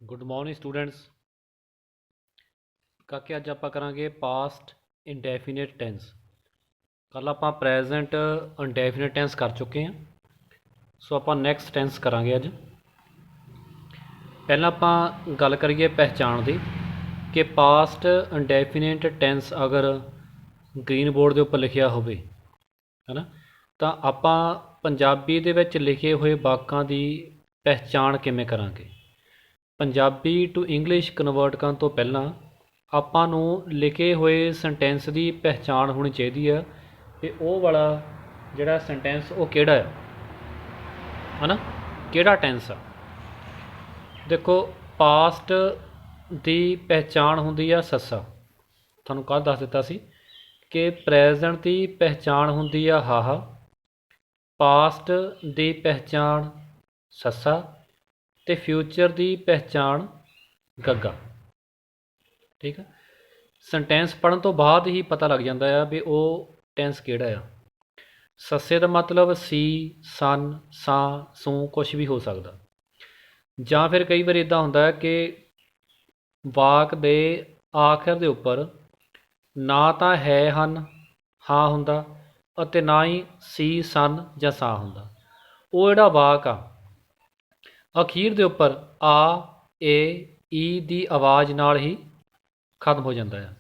Good morning students. ਕਾਕੇ ਅੱਜ ਆਪਾਂ ਕਰਾਂਗੇ ਪਾਸਟ ਇੰਡੈਫੀਨਿਟ ਟੈਂਸ। ਕੱਲ੍ਹ ਆਪਾਂ ਪ੍ਰੈਜ਼ੈਂਟ ਇੰਡੈਫੀਨਿਟ ਟੈਂਸ ਕਰ ਚੁੱਕੇ ਹਾਂ, ਸੋ ਆਪਾਂ ਨੈਕਸਟ ਟੈਂਸ ਕਰਾਂਗੇ ਅੱਜ। ਪਹਿਲਾਂ ਆਪਾਂ ਗੱਲ ਕਰੀਏ ਪਹਿਚਾਣ ਦੀ ਕਿ ਪਾਸਟ ਇੰਡੈਫੀਨਿਟ ਟੈਂਸ ਅਗਰ ਗ੍ਰੀਨ ਬੋਰਡ ਦੇ ਉੱਪਰ ਲਿਖਿਆ ਹੋਵੇ ਹੈ ਨਾ, ਤਾਂ ਆਪਾਂ ਪੰਜਾਬੀ ਦੇ ਵਿੱਚ ਲਿਖੇ ਹੋਏ ਵਾਕਾਂ ਦੀ ਪਹਿਚਾਣ ਕਿਵੇਂ ਕਰਾਂਗੇ। ਪੰਜਾਬੀ ਟੂ ਇੰਗਲਿਸ਼ ਕਨਵਰਟ ਕਰਨ ਤੋਂ ਪਹਿਲਾਂ ਆਪਾਂ ਨੂੰ ਲਿਖੇ ਹੋਏ ਸੈਂਟੈਂਸ ਦੀ ਪਹਿਚਾਣ ਹੋਣੀ ਚਾਹੀਦੀ ਆ ਕਿ ਉਹ ਵਾਲਾ ਜਿਹੜਾ ਸੈਂਟੈਂਸ ਉਹ ਕਿਹੜਾ ਆ, ਹੈ ਨਾ, ਕਿਹੜਾ ਟੈਂਸ ਆ। ਦੇਖੋ, ਪਾਸਟ ਦੀ ਪਹਿਚਾਣ ਹੁੰਦੀ ਆ ਸੱਸਾ। ਤੁਹਾਨੂੰ ਕੱਲ੍ਹ ਦੱਸ ਦਿੱਤਾ ਸੀ ਕਿ ਪ੍ਰੈਜ਼ੈਂਟ ਦੀ ਪਹਿਚਾਣ ਹੁੰਦੀ ਆ ਹਾਹਾ, ਪਾਸਟ ਦੀ ਪਹਿਚਾਣ ਸੱਸਾ ਅਤੇ ਫਿਊਚਰ ਦੀ ਪਹਿਚਾਣ ਗੱਗਾ। ਠੀਕ ਆ, ਸੈਂਟੈਂਸ ਪੜ੍ਹਨ ਤੋਂ ਬਾਅਦ ਹੀ ਪਤਾ ਲੱਗ ਜਾਂਦਾ ਆ ਵੀ ਉਹ ਟੈਂਸ ਕਿਹੜਾ ਆ। ਸੱਸੇ ਦਾ ਮਤਲਬ ਸੀ, ਸਨ, ਸਾਂ, ਸੂ ਕੁਛ ਵੀ ਹੋ ਸਕਦਾ। ਜਾਂ ਫਿਰ ਕਈ ਵਾਰ ਇੱਦਾਂ ਹੁੰਦਾ ਹੈ ਕਿ ਵਾਕ ਦੇ ਆਖਰ ਦੇ ਉੱਪਰ ਨਾ ਤਾਂ ਹੈ, ਹਨ, ਹਾਂ ਹੁੰਦਾ ਅਤੇ ਨਾ ਹੀ ਸੀ, ਸਨ ਜਾਂ ਸਾਂ ਹੁੰਦਾ। ਉਹ ਜਿਹੜਾ ਵਾਕ ਆ ਅਖੀਰ ਦੇ ਉੱਪਰ ਆ, ਏ, ਈ ਦੀ ਆਵਾਜ਼ ਨਾਲ ਹੀ ਖਤਮ ਹੋ ਜਾਂਦਾ ਹੈ,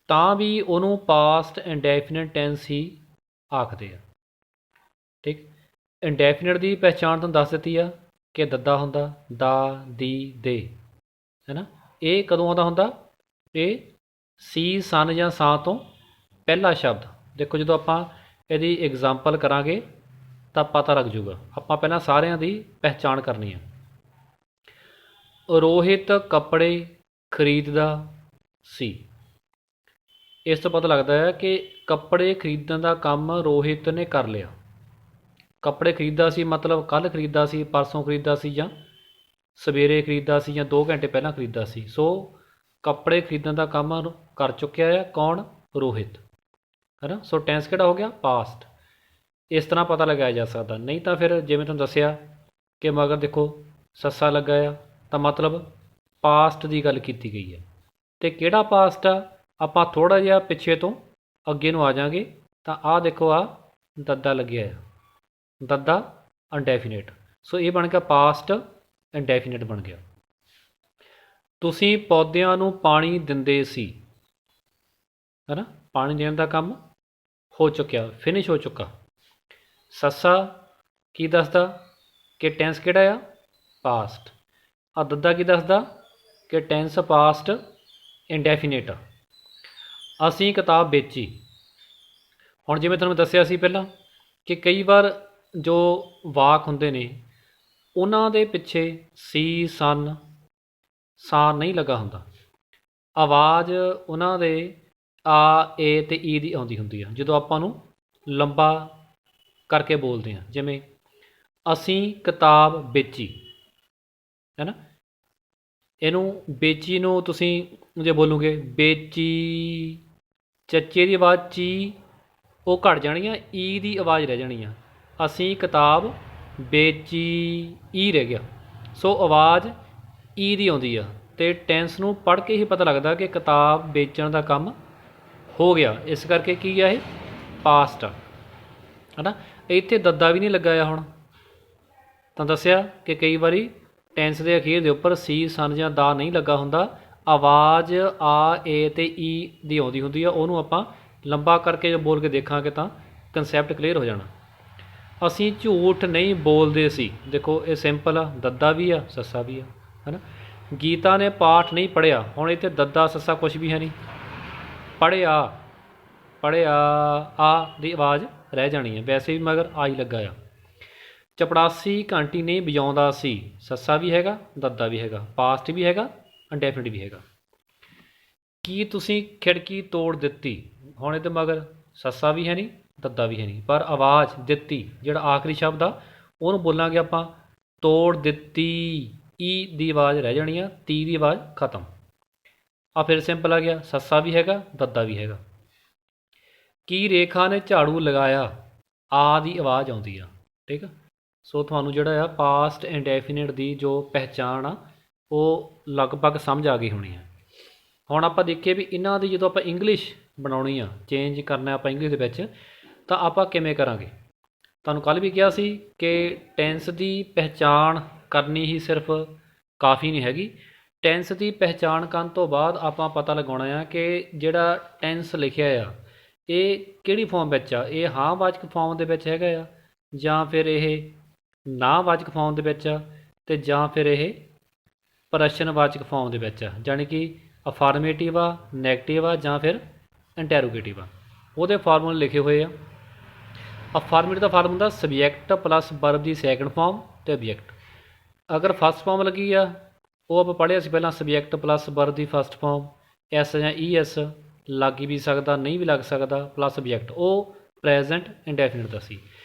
ਤਾਂ ਵੀ ਉਹਨੂੰ ਪਾਸਟ ਇੰਡੈਫੀਨਿਟ ਟੈਂਸ ਹੀ ਆਖਦੇ ਆ। ਠੀਕ, ਇੰਡੈਫੀਨਿਟ ਦੀ ਪਹਿਚਾਣ ਤੁਹਾਨੂੰ ਦੱਸ ਦਿੱਤੀ ਆ ਕਿ ਦੱਦਾ ਹੁੰਦਾ, ਦਾ, ਦੀ, ਦੇ, ਹੈ ਨਾ। ਇਹ ਕਦੋਂ ਆਉਂਦਾ ਹੁੰਦਾ? ਇਹ ਸੀ, ਸਨ ਜਾਂ ਸਾਂ ਤੋਂ ਪਹਿਲਾ ਸ਼ਬਦ। ਦੇਖੋ, ਜਦੋਂ ਆਪਾਂ ਇਹਦੀ ਐਗਜ਼ਾਮਪਲ ਕਰਾਂਗੇ ਤਾਂ ਪਤਾ ਲੱਗ ਜੂਗਾ। ਆਪਾਂ ਪਹਿਲਾਂ ਸਾਰਿਆਂ ਦੀ ਪਹਿਚਾਣ ਕਰਨੀ ਹੈ। ਰੋਹਿਤ ਕੱਪੜੇ ਖਰੀਦਦਾ ਸੀ। ਇਸ ਤੋਂ ਪਤਾ ਲੱਗਦਾ ਹੈ ਕਿ ਕੱਪੜੇ ਖਰੀਦਣ ਦਾ ਕੰਮ ਰੋਹਿਤ ਨੇ ਕਰ ਲਿਆ। ਕੱਪੜੇ ਖਰੀਦਦਾ ਸੀ ਮਤਲਬ ਕੱਲ੍ਹ ਖਰੀਦਦਾ ਸੀ, ਪਰਸੋਂ ਖਰੀਦਦਾ ਸੀ, ਜਾਂ ਸਵੇਰੇ ਖਰੀਦਦਾ ਸੀ, ਜਾਂ 2 ਘੰਟੇ ਪਹਿਲਾਂ ਖਰੀਦਦਾ ਸੀ। ਸੋ ਕੱਪੜੇ ਖਰੀਦਣ ਦਾ ਕੰਮ ਕਰ ਚੁੱਕਿਆ ਹੈ ਕੌਣ? ਰੋਹਿਤ, ਹੈ ਨਾ। ਸੋ ਟੈਂਸ ਕਿਹੜਾ ਹੋ ਗਿਆ? ਪਾਸਟ। ਇਸ ਤਰ੍ਹਾਂ ਪਤਾ ਲਗਾਇਆ ਜਾ ਸਕਦਾ। ਨਹੀਂ ਤਾਂ ਫਿਰ ਜਿਵੇਂ ਤੁਹਾਨੂੰ ਦੱਸਿਆ ਕਿ ਮਗਰ ਦੇਖੋ ਸੱਸਾ ਲੱਗਾ ਆ ਤਾਂ ਮਤਲਬ ਪਾਸਟ ਦੀ ਗੱਲ ਕੀਤੀ ਗਈ ਹੈ। ਅਤੇ ਕਿਹੜਾ ਪਾਸਟ ਆ? ਆਪਾਂ ਥੋੜ੍ਹਾ ਜਿਹਾ ਪਿੱਛੇ ਤੋਂ ਅੱਗੇ ਨੂੰ ਆ ਜਾਵਾਂਗੇ ਤਾਂ ਆਹ ਦੇਖੋ, ਆ ਦੱਦਾ ਲੱਗਿਆ ਆ, ਦੱਦਾ ਇੰਡੈਫੀਨਿਟ। ਸੋ ਇਹ ਬਣ ਗਿਆ ਪਾਸਟ ਇੰਡੈਫੀਨਿਟ ਬਣ ਗਿਆ। ਤੁਸੀਂ ਪੌਦਿਆਂ ਨੂੰ ਪਾਣੀ ਦਿੰਦੇ ਸੀ, ਹੈ ਨਾ। ਪਾਣੀ ਦੇਣ ਦਾ ਕੰਮ ਹੋ ਚੁੱਕਿਆ, ਫਿਨਿਸ਼ ਹੋ ਚੁੱਕਾ। ਸੱਸਾ ਕੀ ਦੱਸਦਾ ਕਿ ਟੈਂਸ ਕਿਹੜਾ ਆ? ਪਾਸਟ। ਆ ਦੱਦਾ ਕੀ ਦੱਸਦਾ ਕਿ ਟੈਂਸ ਪਾਸਟ ਇੰਡੈਫੀਨਿਟ। ਅਸੀਂ ਕਿਤਾਬ ਵੇਚੀ। ਹੁਣ ਜਿਵੇਂ ਤੁਹਾਨੂੰ ਦੱਸਿਆ ਸੀ ਪਹਿਲਾਂ ਕਿ ਕਈ ਵਾਰ ਜੋ ਵਾਕ ਹੁੰਦੇ ਨੇ ਉਹਨਾਂ ਦੇ ਪਿੱਛੇ ਸੀ, ਸਨ, ਸਾਂ ਨਹੀਂ ਲੱਗਾ ਹੁੰਦਾ। ਆਵਾਜ਼ ਉਹਨਾਂ ਦੇ ਆ, ਏ ਅਤੇ ਈ ਦੀ ਆਉਂਦੀ ਹੁੰਦੀ ਆ ਜਦੋਂ ਆਪਾਂ ਨੂੰ ਲੰਬਾ ਕਰਕੇ ਬੋਲਦੇ ਹਾਂ। ਜਿਵੇਂ ਅਸੀਂ ਕਿਤਾਬ ਵੇਚੀ, ਹੈ ਨਾ। ਇਹਨੂੰ ਵੇਚੀ ਨੂੰ ਤੁਸੀਂ ਜੇ ਬੋਲੋਗੇ ਵੇਚੀ, ਚੱਚੇ ਦੀ ਆਵਾਜ਼ ਚੀ ਉਹ ਘਟ ਜਾਣੀ ਆ, ਈ ਦੀ ਆਵਾਜ਼ ਰਹਿ ਜਾਣੀ ਆ। ਅਸੀਂ ਕਿਤਾਬ ਵੇਚੀ, ਈ ਰਹਿ ਗਿਆ। ਸੋ ਆਵਾਜ਼ ਈ ਦੀ ਆਉਂਦੀ ਆ ਅਤੇ ਟੈਂਸ ਨੂੰ ਪੜ੍ਹ ਕੇ ਹੀ ਪਤਾ ਲੱਗਦਾ ਕਿ ਕਿਤਾਬ ਵੇਚਣ ਦਾ ਕੰਮ ਹੋ ਗਿਆ। ਇਸ ਕਰਕੇ ਕੀ ਆ? ਇਹ ਪਾਸਟ ਆ, ਹੈ ਨਾ। ਇੱਥੇ ਦੱਦਾ ਵੀ ਨਹੀਂ ਲੱਗਾ ਆ। ਹੁਣ ਤਾਂ ਦੱਸਿਆ ਕਿ ਕਈ ਵਾਰੀ ਟੈਂਸ ਦੇ ਅਖੀਰ ਦੇ ਉੱਪਰ ਸੀ, ਸਨ ਜਾਂ ਦਾ ਨਹੀਂ ਲੱਗਾ ਹੁੰਦਾ। ਆਵਾਜ਼ ਆ, ਏ ਅਤੇ ਈ ਦੀ ਆਉਂਦੀ ਹੁੰਦੀ ਆ। ਉਹਨੂੰ ਆਪਾਂ ਲੰਬਾ ਕਰਕੇ ਜੋ ਬੋਲ ਕੇ ਦੇਖਾਂਗੇ ਤਾਂ ਕੰਸੈਪਟ ਕਲੀਅਰ ਹੋ ਜਾਣਾ। ਅਸੀਂ ਝੂਠ ਨਹੀਂ ਬੋਲਦੇ ਸੀ। ਦੇਖੋ ਇਹ ਸਿੰਪਲ ਆ, ਦੱਦਾ ਵੀ ਆ, ਸੱਸਾ ਵੀ ਆ, ਹੈ ਨਾ। ਗੀਤਾ ਨੇ ਪਾਠ ਨਹੀਂ ਪੜ੍ਹਿਆ। ਹੁਣ ਇੱਥੇ ਦੱਦਾ ਸੱਸਾ ਕੁਛ ਵੀ ਹੈ ਨਹੀਂ। ਪੜ੍ਹਿਆ, ਪੜ੍ਹਿਆ, ਆ ਦੀ ਆਵਾਜ਼ ਰਹਿ ਜਾਣੀ ਹੈ। ਵੈਸੇ ਵੀ ਮਗਰ ਆ ਹੀ ਲੱਗਾ ਆ। ਚਪੜਾਸੀ ਘੰਟੀ ਨਹੀਂ ਵਜਾਉਂਦਾ ਸੀ। ਸੱਸਾ ਵੀ ਹੈਗਾ, ਦੱਦਾ ਵੀ ਹੈਗਾ, ਪਾਸਟ ਵੀ ਹੈਗਾ, ਇੰਡੈਫੀਨਿਟ ਵੀ ਹੈਗਾ। ਕੀ ਤੁਸੀਂ ਖਿੜਕੀ ਤੋੜ ਦਿੱਤੀ? ਹੁਣ ਇਹਦੇ ਮਗਰ ਸੱਸਾ ਵੀ ਹੈ ਨਹੀਂ, ਦੱਦਾ ਵੀ ਹੈ ਨਹੀਂ, ਪਰ ਆਵਾਜ਼ ਦਿੱਤੀ ਜਿਹੜਾ ਆਖਰੀ ਸ਼ਬਦ ਆ ਉਹਨੂੰ ਬੋਲਾਂਗੇ ਆਪਾਂ ਤੋੜ ਦਿੱਤੀ। ਈ ਦੀ ਆਵਾਜ਼ ਰਹਿ ਜਾਣੀ ਆ, ਤੀ ਦੀ ਆਵਾਜ਼ ਖਤਮ। ਆ ਫਿਰ ਸਿੰਪਲ ਆ ਗਿਆ, ਸੱਸਾ ਵੀ ਹੈਗਾ, ਦੱਦਾ ਵੀ ਹੈਗਾ। ਕੀ ਰੇਖਾ ਨੇ ਝਾੜੂ ਲਗਾਇਆ? ਆ ਦੀ ਆਵਾਜ਼ ਆਉਂਦੀ ਆ। ਠੀਕ ਆ। ਸੋ ਤੁਹਾਨੂੰ ਜਿਹੜਾ ਆ ਪਾਸਟ ਇੰਡੈਫੀਨਿਟ ਦੀ ਜੋ ਪਹਿਚਾਣ ਆ ਉਹ ਲਗਭਗ ਸਮਝ ਆ ਗਈ ਹੋਣੀ ਹੈ। ਹੁਣ ਆਪਾਂ ਦੇਖੀਏ ਵੀ ਇਹਨਾਂ ਦੀ ਜਦੋਂ ਆਪਾਂ ਇੰਗਲਿਸ਼ ਬਣਾਉਣੀ ਆ, ਚੇਂਜ ਕਰਨਾ ਆਪਾਂ ਇੰਗਲਿਸ਼ ਦੇ ਵਿੱਚ, ਤਾਂ ਆਪਾਂ ਕਿਵੇਂ ਕਰਾਂਗੇ। ਤੁਹਾਨੂੰ ਕੱਲ੍ਹ ਵੀ ਕਿਹਾ ਸੀ ਕਿ ਟੈਂਸ ਦੀ ਪਹਿਚਾਣ ਕਰਨੀ ਹੀ ਸਿਰਫ ਕਾਫੀ ਨਹੀਂ ਹੈਗੀ। ਟੈਂਸ ਦੀ ਪਹਿਚਾਣ ਕਰਨ ਤੋਂ ਬਾਅਦ ਆਪਾਂ ਪਤਾ ਲਗਾਉਣਾ ਆ ਕਿ ਜਿਹੜਾ ਟੈਂਸ ਲਿਖਿਆ ਆ ਇਹ ਕਿਹੜੀ ਫਾਰਮ ਵਿੱਚ ਆ। ਇਹ ਹਾਂ ਵਾਚਕ ਫਾਰਮ ਦੇ ਵਿੱਚ ਹੈਗਾ ਆ, ਜਾਂ ਫਿਰ ਇਹ ਨਾ ਵਾਚਕ ਫਾਰਮ ਦੇ ਵਿੱਚ ਆ, ਅਤੇ ਜਾਂ ਫਿਰ ਇਹ ਪ੍ਰਸ਼ਨਵਾਚਕ ਫਾਰਮ ਦੇ ਵਿੱਚ ਆ, ਜਾਣੀ ਕਿ ਅਫਰਮੇਟਿਵ ਆ, ਨੈਗੇਟਿਵ ਆ, ਜਾਂ ਫਿਰ ਇੰਟੈਰੋਗੇਟਿਵ ਆ। ਉਹਦੇ ਫਾਰਮੂਲੇ ਲਿਖੇ ਹੋਏ ਆ। ਅਫਰਮੇਟਿਵ ਦਾ ਫਾਰਮ ਹੁੰਦਾ ਸਬਜੈਕਟ ਪਲੱਸ ਵਰਬ ਦੀ ਸੈਕਿੰਡ ਫਾਰਮ ਅਤੇ ਆਬਜੈਕਟ। ਅਗਰ ਫਸਟ ਫਾਰਮ ਲੱਗੀ ਆ, ਉਹ ਆਪਾਂ ਪੜ੍ਹਿਆ ਸੀ ਪਹਿਲਾਂ, ਸਬਜੈਕਟ ਪਲੱਸ ਵਰਬ ਦੀ ਫਸਟ ਫਾਰਮ, ਐਸ ਜਾਂ ਈ ਐਸ ਲੱਗ ਵੀ ਸਕਦਾ, ਨਹੀਂ ਵੀ ਲੱਗ ਸਕਦਾ, ਪਲੱਸ ਆਬਜੈਕਟ, ਉਹ ਪ੍ਰੈਜੈਂਟ ਇੰਡੈਫੀਨਿਟ ਦਾ ਸੀ।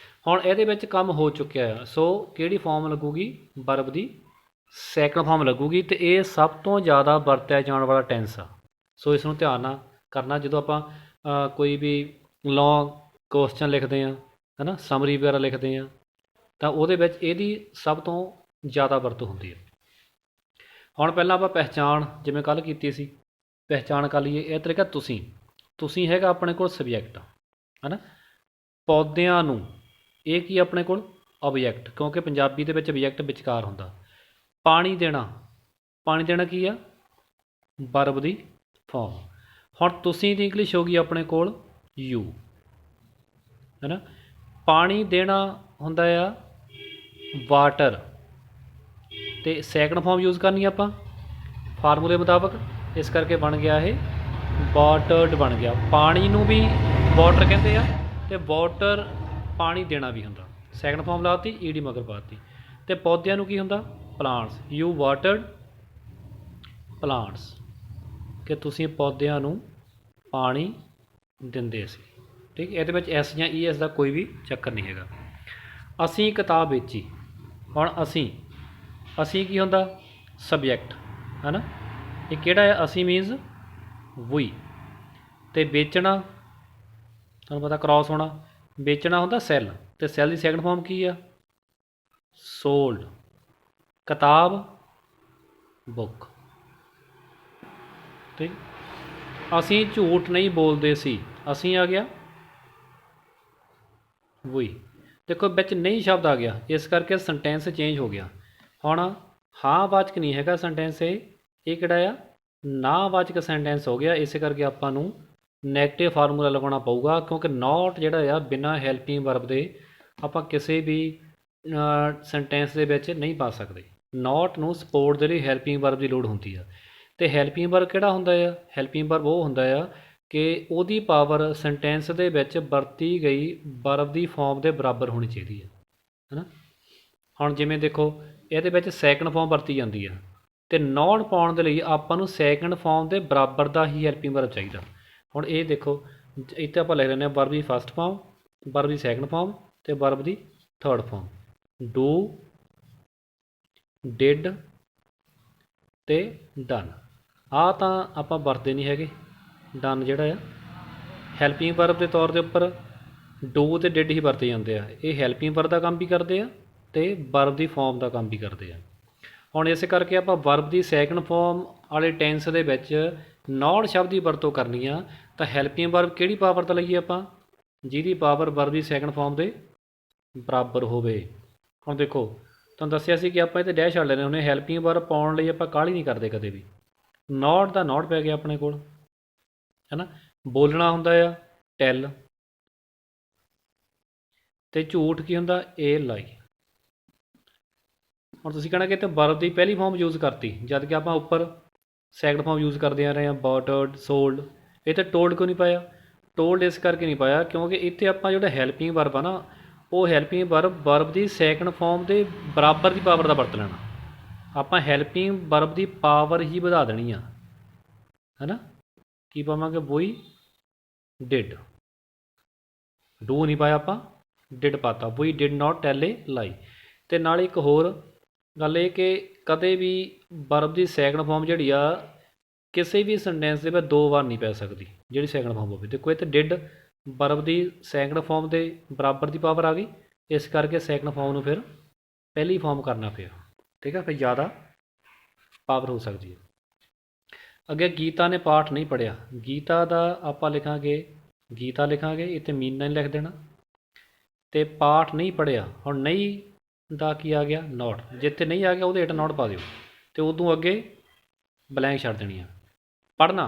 ਹੁਣ ਇਹਦੇ ਵਿੱਚ ਕੰਮ ਹੋ ਚੁੱਕਿਆ ਆ। ਸੋ ਕਿਹੜੀ ਫਾਰਮ ਲੱਗੂਗੀ, ਵਰਬ ਦੀ ਸੈਕਿੰਡ ਫਾਰਮ ਲੱਗੂਗੀ, ਅਤੇ ਇਹ ਸਭ ਤੋਂ ਜ਼ਿਆਦਾ ਵਰਤਿਆ ਜਾਣ ਵਾਲਾ ਟੈਂਸ ਆ। ਸੋ ਇਸ ਨੂੰ ਧਿਆਨ ਨਾਲ ਕਰਨਾ। ਜਦੋਂ ਆਪਾਂ ਕੋਈ ਵੀ ਲੌਂਗ ਕੁਐਸਚਨ ਲਿਖਦੇ ਹਾਂ, ਹੈ ਨਾ, ਸਮਰੀ ਵਗੈਰਾ ਲਿਖਦੇ ਹਾਂ, ਤਾਂ ਉਹਦੇ ਵਿੱਚ ਇਹਦੀ ਸਭ ਤੋਂ ਜ਼ਿਆਦਾ ਵਰਤੋਂ ਹੁੰਦੀ ਹੈ। ਹੁਣ ਪਹਿਲਾਂ ਆਪਾਂ ਪਹਿਚਾਣ ਜਿਵੇਂ ਕੱਲ੍ਹ ਕੀਤੀ ਸੀ, ਪਹਿਚਾਣ ਕਰ ਲਈਏ। ਇਹ ਤਰੀਕਾ ਤੁਸੀਂ ਹੈਗਾ ਆਪਣੇ ਕੋਲ ਸਬਜੈਕਟ, ਹੈ ਨਾ। ਪੌਦਿਆਂ ਨੂੰ, ਇਹ ਕੀ ਆਪਣੇ ਕੋਲ ਆਬਜੈਕਟ, ਕਿਉਂਕਿ ਪੰਜਾਬੀ ਦੇ ਵਿੱਚ ਆਬਜੈਕਟ ਵਿਚਕਾਰ ਹੁੰਦਾ। ਪਾਣੀ ਦੇਣਾ ਕੀ ਆ, ਵਰਬ ਦੀ ਫਾਰਮ। ਹੁਣ ਤੁਸੀਂ ਦੀ ਇੰਗਲਿਸ਼ ਹੋ ਗਈ ਆਪਣੇ ਕੋਲ ਯੂ, ਹੈ ਨਾ। ਪਾਣੀ ਦੇਣਾ ਹੁੰਦਾ ਆ ਵਾਟਰ, ਅਤੇ ਸੈਕਿੰਡ ਫਾਰਮ ਯੂਜ਼ ਕਰਨੀ ਆਪਾਂ ਫਾਰਮੂਲੇ ਮੁਤਾਬਕ। ਇਸ ਕਰਕੇ ਬਣ ਗਿਆ ਇਹ ਵਾਟਰਡ ਬਣ ਗਿਆ। ਪਾਣੀ ਨੂੰ ਵੀ ਵਾਟਰ ਕਹਿੰਦੇ ਆ, ਅਤੇ ਵਾਟਰ ਪਾਣੀ ਦੇਣਾ ਵੀ ਹੁੰਦਾ। ਸੈਕਿੰਡ ਫਾਰਮ ਲਾਤੀ, ਈ ਡੀ ਮਗਰ ਪਾਤੀ। ਅਤੇ ਪੌਦਿਆਂ ਨੂੰ ਕੀ ਹੁੰਦਾ, ਪਲਾਂਟਸ। ਯੂ ਵਾਟਰਡ ਪਲਾਂਟਸ, ਕਿ ਤੁਸੀਂ ਪੌਦਿਆਂ ਨੂੰ ਪਾਣੀ ਦਿੰਦੇ ਸੀ। ਠੀਕ, ਇਹਦੇ ਵਿੱਚ ਐਸ ਜਾਂ ਈ ਐਸ ਦਾ ਕੋਈ ਵੀ ਚੱਕਰ ਨਹੀਂ ਹੈਗਾ। ਅਸੀਂ ਕਿਤਾਬ ਵੇਚੀ। ਹੁਣ ਅਸੀਂ ਕੀ ਹੁੰਦਾ, ਸਬਜੈਕਟ, ਹੈ ਨਾ। ਇਹ ਕਿਹੜਾ ਹੈ, ਅਸੀਂ ਮੀਨਸ ਵੀ, ਅਤੇ ਵੇਚਣਾ ਤੁਹਾਨੂੰ ਪਤਾ ਕ੍ਰੋਸ ਹੋਣਾ, ਵੇਚਣਾ ਹੁੰਦਾ ਸੈੱਲ, ਅਤੇ ਸੈੱਲ ਦੀ ਸੈਕਿੰਡ ਫਾਰਮ ਕੀ ਆ, ਸੋਲਡ। ਕਿਤਾਬ ਬੁੱਕ। ਠੀਕ, ਅਸੀਂ ਝੂਠ ਨਹੀਂ ਬੋਲਦੇ ਸੀ। ਅਸੀਂ ਆ ਗਿਆ ਵੀ, ਦੇਖੋ ਵਿੱਚ ਨਹੀਂ ਸ਼ਬਦ ਆ ਗਿਆ, ਇਸ ਕਰਕੇ ਸੈਂਟੈਂਸ ਚੇਂਜ ਹੋ ਗਿਆ। ਹੁਣ ਹਾਂ ਵਾਚਕ ਨਹੀਂ ਹੈਗਾ ਸੈਂਟੈਂਸ, ਇਹ ਕਿਹੜਾ ਆ, ਨਾ ਵਾਚਕ ਸੈਂਟੈਂਸ ਹੋ ਗਿਆ। ਇਸੇ ਕਰਕੇ ਆਪਾਂ ਨੂੰ ਨੈਗੇਟਿਵ ਫਾਰਮੂਲਾ ਲਗਾਉਣਾ ਪਊਗਾ, ਕਿਉਂਕਿ ਨੋਟ ਜਿਹੜਾ ਆ ਬਿਨਾਂ ਹੈਲਪਿੰਗ ਵਰਬ ਦੇ ਆਪਾਂ ਕਿਸੇ ਵੀ ਸੈਂਟੈਂਸ ਦੇ ਵਿੱਚ ਨਹੀਂ ਪਾ ਸਕਦੇ। ਨੋਟ ਨੂੰ ਸਪੋਰਟ ਦੇ ਲਈ ਹੈਲਪਿੰਗ ਵਰਬ ਦੀ ਲੋੜ ਹੁੰਦੀ ਆ। ਅਤੇ ਹੈਲਪਿੰਗ ਵਰਬ ਕਿਹੜਾ ਹੁੰਦਾ ਆ, ਹੈਲਪਿੰਗ ਵਰਬ ਉਹ ਹੁੰਦਾ ਆ ਕਿ ਉਹਦੀ ਪਾਵਰ ਸੈਂਟੈਂਸ ਦੇ ਵਿੱਚ ਵਰਤੀ ਗਈ ਵਰਬ ਦੀ ਫਾਰਮ ਦੇ ਬਰਾਬਰ ਹੋਣੀ ਚਾਹੀਦੀ ਹੈ ਨਾ। ਹੁਣ ਜਿਵੇਂ ਦੇਖੋ ਇਹਦੇ ਵਿੱਚ ਸੈਕਿੰਡ ਫਾਰਮ ਵਰਤੀ ਜਾਂਦੀ ਆ, ਅਤੇ ਨੋਟ ਪਾਉਣ ਦੇ ਲਈ ਆਪਾਂ ਨੂੰ ਸੈਕਿੰਡ ਫਾਰਮ ਦੇ ਬਰਾਬਰ ਦਾ ਹੀ ਹੈਲਪਿੰਗ ਵਰਬ ਚਾਹੀਦਾ। ਹੁਣ ਇਹ ਦੇਖੋ ਇੱਥੇ ਆਪਾਂ ਲਿਖ ਲੈਂਦੇ ਹਾਂ ਵਰਬ ਦੀ ਫਸਟ ਫਾਰਮ, ਵਰਬ ਦੀ ਸੈਕਿੰਡ ਫਾਰਮ, ਅਤੇ verb the third farm. Do, did ਅਤੇ ਡਨ। ਆਹ ਤਾਂ ਆਪਾਂ ਵਰਤਦੇ ਨਹੀਂ ਹੈਗੇ। ਡਨ ਜਿਹੜਾ ਆ ਹੈਲਪਿੰਗ ਵਰਬ ਦੇ ਤੌਰ ਦੇ ਉੱਪਰ ਡੂ ਅਤੇ ਡਿਡ ਹੀ ਵਰਤੇ ਜਾਂਦੇ ਆ। ਇਹ ਹੈਲਪਿੰਗ ਵਰਬ ਦਾ ਕੰਮ ਵੀ ਕਰਦੇ ਆ, ਅਤੇ ਵਰਬ ਦੀ ਫਾਰਮ ਦਾ ਕੰਮ ਵੀ ਕਰਦੇ ਆ। ਹੁਣ ਇਸ ਕਰਕੇ ਆਪਾਂ ਵਰਬ ਦੀ ਸੈਕਿੰਡ ਫਾਰਮ ਵਾਲੇ ਟੈਂਸ ਦੇ ਵਿੱਚ ਨੋਟ ਸ਼ਬਦ ਦੀ ਵਰਤੋਂ ਕਰਨੀ ਆ, ਤਾਂ ਹੈਲਪਿੰਗ ਵਰਬ ਕਿਹੜੀ ਪਾਵਰ ਦਾ ਲਈਏ ਆਪਾਂ, ਜਿਹਦੀ ਪਾਵਰ ਵਰਬ ਦੀ ਸੈਕਿੰਡ ਫਾਰਮ ਦੇ ਬਰਾਬਰ ਹੋਵੇ। ਹੁਣ ਦੇਖੋ ਤੁਹਾਨੂੰ ਦੱਸਿਆ ਸੀ ਕਿ ਆਪਾਂ ਇੱਥੇ ਡੈਸ਼ ਛੱਡ ਲੈਂਦੇ ਹੁੰਦੇ। ਹੈਲਪਿੰਗ ਵਰਬ ਪਾਉਣ ਲਈ ਆਪਾਂ ਕਾਹਲੀ ਨਹੀਂ ਕਰਦੇ ਕਦੇ ਵੀ। ਨੋਟ ਦਾ ਨੋਟ ਪੈ ਗਿਆ ਆਪਣੇ ਕੋਲ, ਹੈ ਨਾ। ਬੋਲਣਾ ਹੁੰਦਾ ਆ ਟੈਲ, ਅਤੇ ਝੂਠ ਕੀ ਹੁੰਦਾ, ਇਹ ਲਾਈ। ਹੁਣ ਤੁਸੀਂ ਕਹਿਣਾ ਕਿ ਇੱਥੇ ਵਰਬ ਦੀ ਪਹਿਲੀ ਫਾਰਮ ਯੂਜ਼ ਕਰਤੀ, ਜਦ ਕਿ ਆਪਾਂ ਉੱਪਰ ਸੈਕਿੰਡ ਫਾਰਮ ਯੂਜ਼ ਕਰਦੇ ਆ ਰਹੇ ਹਾਂ, ਵਾਟਰਡ, ਸੋਲਡ। ਇੱਥੇ ਟੋਲਡ ਕਿਉਂ ਨਹੀਂ ਪਾਇਆ, ਟੋਲਡ ਇਸ ਕਰਕੇ ਨਹੀਂ ਪਾਇਆ ਕਿਉਂਕਿ ਇੱਥੇ ਆਪਾਂ ਜਿਹੜਾ ਹੈਲਪਿੰਗ ਵਰਬ ਆ ਨਾ, ਉਹ ਹੈਲਪਿੰਗ ਵਰਬ ਦੀ ਸੈਕਿੰਡ ਫਾਰਮ ਦੇ ਬਰਾਬਰ ਦੀ ਪਾਵਰ ਦਾ ਵਰਤ ਲੈਣਾ। ਆਪਾਂ ਹੈਲਪਿੰਗ ਵਰਬ ਦੀ ਪਾਵਰ ਹੀ ਵਧਾ ਦੇਣੀ ਆ, ਹੈ ਨਾ। ਕੀ ਪਾਵਾਂਗੇ, ਵੂਈ ਡਿਡ। ਡੂ ਨਹੀਂ ਪਾਇਆ ਆਪਾਂ, ਡਿਡ ਪਾਤਾ, ਵੂਈ ਡਿਡ ਨੋਟ ਟੈਲ ਏ ਲਾਈ। ਅਤੇ ਨਾਲ ਇੱਕ ਹੋਰ ਗੱਲ ਇਹ ਕਿ ਕਦੇ ਵੀ ਵਰਬ ਦੀ ਸੈਕਿੰਡ ਫਾਰਮ ਜਿਹੜੀ ਆ ਕਿਸੇ ਵੀ ਸੈਂਟੈਂਸ ਦੇ ਵਿੱਚ ਦੋ ਵਾਰ ਨਹੀਂ ਪੈ ਸਕਦੀ, ਜਿਹੜੀ ਸੈਕਿੰਡ ਫਾਰਮ ਹੋਵੇ। ਦੇਖੋ ਇੱਥੇ did verb the second farm ਦੇ ਬਰਾਬਰ ਦੀ ਪਾਵਰ ਆ ਗਈ, ਇਸ ਕਰਕੇ ਸੈਕਿੰਡ ਫਾਰਮ ਨੂੰ ਫਿਰ ਪਹਿਲੀ ਫਾਰਮ ਕਰਨਾ ਪਿਆ। ਠੀਕ ਆ, ਫਿਰ ਜ਼ਿਆਦਾ ਪਾਵਰ ਹੋ ਸਕਦੀ ਹੈ। ਅੱਗੇ ਗੀਤਾ ਨੇ ਪਾਠ ਨਹੀਂ ਪੜ੍ਹਿਆ। ਗੀਤਾ ਦਾ ਆਪਾਂ ਲਿਖਾਂਗੇ ਗੀਤਾ ਲਿਖਾਂਗੇ, ਇੱਥੇ ਮੀਨਾ ਨਹੀਂ ਲਿਖ ਦੇਣਾ। ਅਤੇ ਪਾਠ ਨਹੀਂ ਪੜ੍ਹਿਆ, ਹੁਣ ਨਹੀਂ ਦਾ ਕੀ ਆ ਗਿਆ, ਨੋਟ। ਜਿੱਥੇ ਨਹੀਂ ਆ ਗਿਆ ਉਹਦੇ ਹੇਠ ਨੋਟ ਪਾ ਦਿਓ ਅਤੇ ਉਦੋਂ ਅੱਗੇ ਬਲੈਂਕ ਛੱਡ ਦੇਣੀ ਆ। ਪੜ੍ਹਨਾ,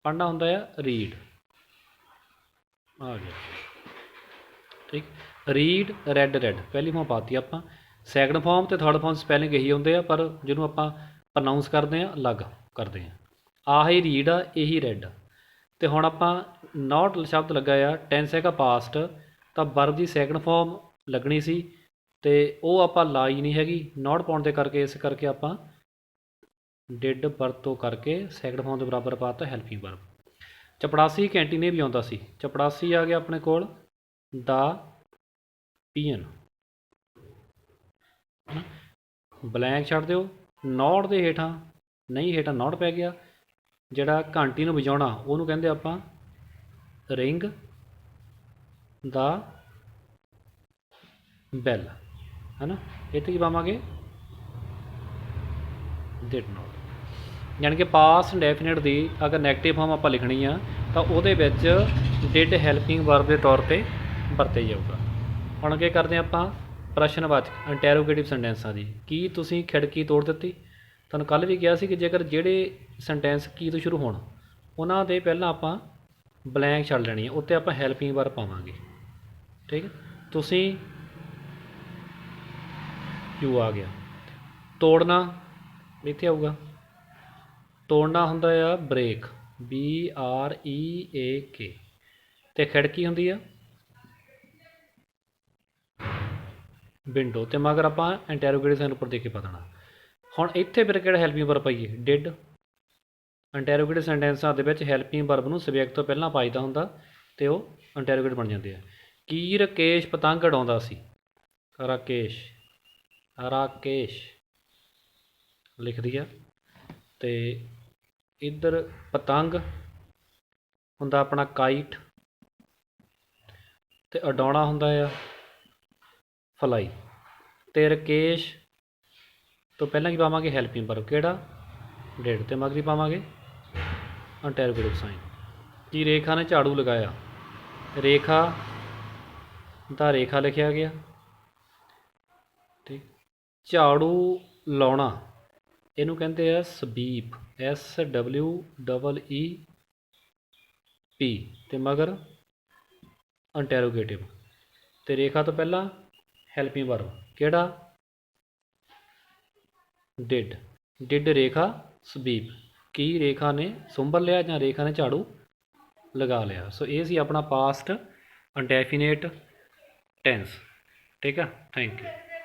ਪੜ੍ਹਨਾ ਹੁੰਦਾ ਆ ਰੀਡ, ਆ ਗਿਆ ਠੀਕ। ਰੀਡ, ਰੈਡ, ਰੈਡ ਪਹਿਲੀ ਫੋਰਮ ਪਾਤੀ ਆਪਾਂ। ਸੈਕਿੰਡ ਫੋਰਮ ਅਤੇ ਥਰਡ ਫੋਰਮ ਸਪੈਲਿੰਗ ਇਹੀ ਹੁੰਦੇ ਆ, ਪਰ ਜਿਹਨੂੰ ਆਪਾਂ ਪ੍ਰਨਾਊਂਸ ਕਰਦੇ ਹਾਂ ਅਲੱਗ ਕਰਦੇ ਹਾਂ। ਆਹੀ ਰੀਡ ਆ, ਇਹੀ ਰੈਡ ਆ। ਅਤੇ ਹੁਣ ਆਪਾਂ ਨੋਟ ਸ਼ਬਦ ਲੱਗਾ ਆ, ਟੈਂਸ ਹੈਗਾ ਪਾਸਟ, ਤਾਂ ਵਰਬ ਦੀ ਸੈਕਿੰਡ ਫੋਰਮ ਲੱਗਣੀ ਸੀ ਅਤੇ ਉਹ ਆਪਾਂ ਲਾਈ ਨਹੀਂ ਹੈਗੀ ਨੋਟ ਪਾਉਣ ਦੇ ਕਰਕੇ। ਇਸ ਕਰਕੇ ਆਪਾਂ ਡਿਡ ਵਰਤੋਂ ਕਰਕੇ ਸੈਕਿੰਡ ਫੋਰਮ ਦੇ ਬਰਾਬਰ ਪਾ ਤਾ ਹੈਲਪਿੰਗ ਵਰਬ। ਚਪੜਾਸੀ ਕੈਂਟੀਨੇ ਵੀ ਆਉਂਦਾ ਸੀ। ਚਪੜਾਸੀ ਆ ਗਿਆ ਆਪਣੇ ਕੋਲ ਦਾ ਪੀਅਨ, ਬਲੈਂਕ ਛੱਡ ਦਿਓ। ਨੋਟ ਦੇ ਹੇਠਾਂ ਨਹੀਂ, ਹੇਠਾਂ ਨੋਟ ਪੈ ਗਿਆ। ਜਿਹੜਾ ਘੰਟੀ ਨੂੰ ਵਜਾਉਣਾ ਉਹਨੂੰ ਕਹਿੰਦੇ ਆਪਾਂ ਰਿੰਗ ਦਾ ਬੈਲ, ਹੈ ਨਾ। ਇੱਥੇ ਕੀ ਪਾਵਾਂਗੇ, ਡਿਡ ਨੋਟ। ਯਾਨੀ ਕਿ ਪਾਸਟ ਇੰਡੈਫੀਨਿਟ ਦੀ ਅਗਰ ਨੈਗੇਟਿਵ ਫਾਰਮ ਆਪਾਂ ਲਿਖਣੀ ਆ ਤਾਂ ਉਹਦੇ ਵਿੱਚ ਡਿਡ ਹੈਲਪਿੰਗ ਵਰਬ ਦੇ ਤੌਰ 'ਤੇ ਵਰਤਿਆ ਜਾਊਗਾ। ਹੁਣ ਅੱਗੇ ਕਰਦੇ ਹਾਂ ਆਪਾਂ ਪ੍ਰਸ਼ਨਵਾਚਕ ਇੰਟੈਰੋਗੇਟਿਵ ਸੈਂਟੈਂਸਾਂ ਦੀ। ਕੀ ਤੁਸੀਂ ਖਿੜਕੀ ਤੋੜ ਦਿੱਤੀ? ਤੁਹਾਨੂੰ ਕੱਲ੍ਹ ਵੀ ਕਿਹਾ ਸੀ ਕਿ ਜੇਕਰ ਜਿਹੜੇ ਸੈਂਟੈਂਸ ਕੀ ਤੋਂ ਸ਼ੁਰੂ ਹੋਣ ਉਹਨਾਂ ਦੇ ਪਹਿਲਾਂ ਆਪਾਂ ਬਲੈਂਕ ਛੱਡ ਲੈਣੀ ਹੈ, ਉੱਤੇ ਆਪਾਂ ਹੈਲਪਿੰਗ ਵਰਬ ਪਾਵਾਂਗੇ ਠੀਕ। ਤੁਸੀਂ ਯੂ ਆ ਗਿਆ। ਤੋੜਨਾ ਇੱਥੇ ਆਊਗਾ। ਤੋੜਨਾ ਹੁੰਦਾ ਆ ਬ੍ਰੇਕ, BREAK। ਅਤੇ ਖਿੜਕੀ ਹੁੰਦੀ ਆ ਵਿੰਡੋ, ਅਤੇ ਮਗਰ ਆਪਾਂ ਇੰਟੈਰੋਗੇਟਿਵ ਸਾਈਨ ਉੱਪਰ ਦੇ ਕੇ ਪਾ ਦੇਣਾ। ਹੁਣ ਇੱਥੇ ਫਿਰ ਕਿਹੜਾ ਹੈਲਪਿੰਗ ਵਰਬ ਪਾਈਏ, ਡਿਡ। ਇੰਟੈਰੋਗੇਟਿਵ ਸੈਂਟੈਂਸਾਂ ਦੇ ਵਿੱਚ ਹੈਲਪਿੰਗ ਵਰਬ ਨੂੰ ਸਬਜੈਕਟ ਤੋਂ ਪਹਿਲਾਂ ਪਾਈਦਾ ਹੁੰਦਾ ਅਤੇ ਉਹ ਇੰਟੈਰੋਗੇਟਿਵ ਬਣ ਜਾਂਦੇ ਆ। ਕੀ ਰਾਕੇਸ਼ ਪਤੰਗ ਉਡਾਉਂਦਾ ਸੀ? ਰਾਕੇਸ਼, ਰਾਕੇਸ਼ ਲਿਖ ਦਿਆ। ਅਤੇ ਇੱਧਰ ਪਤੰਗ ਹੁੰਦਾ ਆਪਣਾ ਕਾਈਟ, ਅਤੇ ਉਡਾਉਣਾ ਹੁੰਦਾ ਆ ਫਲਾਈ। ਅਤੇ ਰਾਕੇਸ਼ ਤੋਂ ਪਹਿਲਾਂ ਕੀ ਪਾਵਾਂਗੇ, ਹੈਲਪਿੰਗ ਵਰਬ ਕਿਹੜਾ, ਡਿਡ। ਅਤੇ ਮਗਰ ਪਾਵਾਂਗੇ ਇੰਟੈਰੋਗੇਟਿਵ ਸਾਈਨ। ਕੀ ਰੇਖਾ ਨੇ ਝਾੜੂ ਲਗਾਇਆ? ਰੇਖਾ ਦਾ ਰੇਖਾ ਲਿਖਿਆ ਗਿਆ ਠੀਕ। ਝਾੜੂ ਲਾਉਣਾ ਇਹਨੂੰ ਕਹਿੰਦੇ ਆ ਸਵੀਪ, SWEEP। ਅਤੇ ਮਗਰ ਇੰਟੈਰੋਗੇਟਿਵ, ਅਤੇ ਰੇਖਾ ਤੋਂ ਪਹਿਲਾਂ ਹੈਲਪਿੰਗ ਵਰਬ ਕਿਹੜਾ, ਡਿਡ। Did Rekha sweep. ਕੀ ਰੇਖਾ ਨੇ ਸੁੰਭਰ ਲਿਆ ਜਾਂ ਰੇਖਾ ਨੇ ਝਾੜੂ ਲਗਾ ਲਿਆ। ਸੋ ਇਹ ਸੀ ਆਪਣਾ ਪਾਸਟ ਇੰਡੈਫੀਨੇਟ ਟੈਂਸ ਠੀਕ ਆ। Thank you.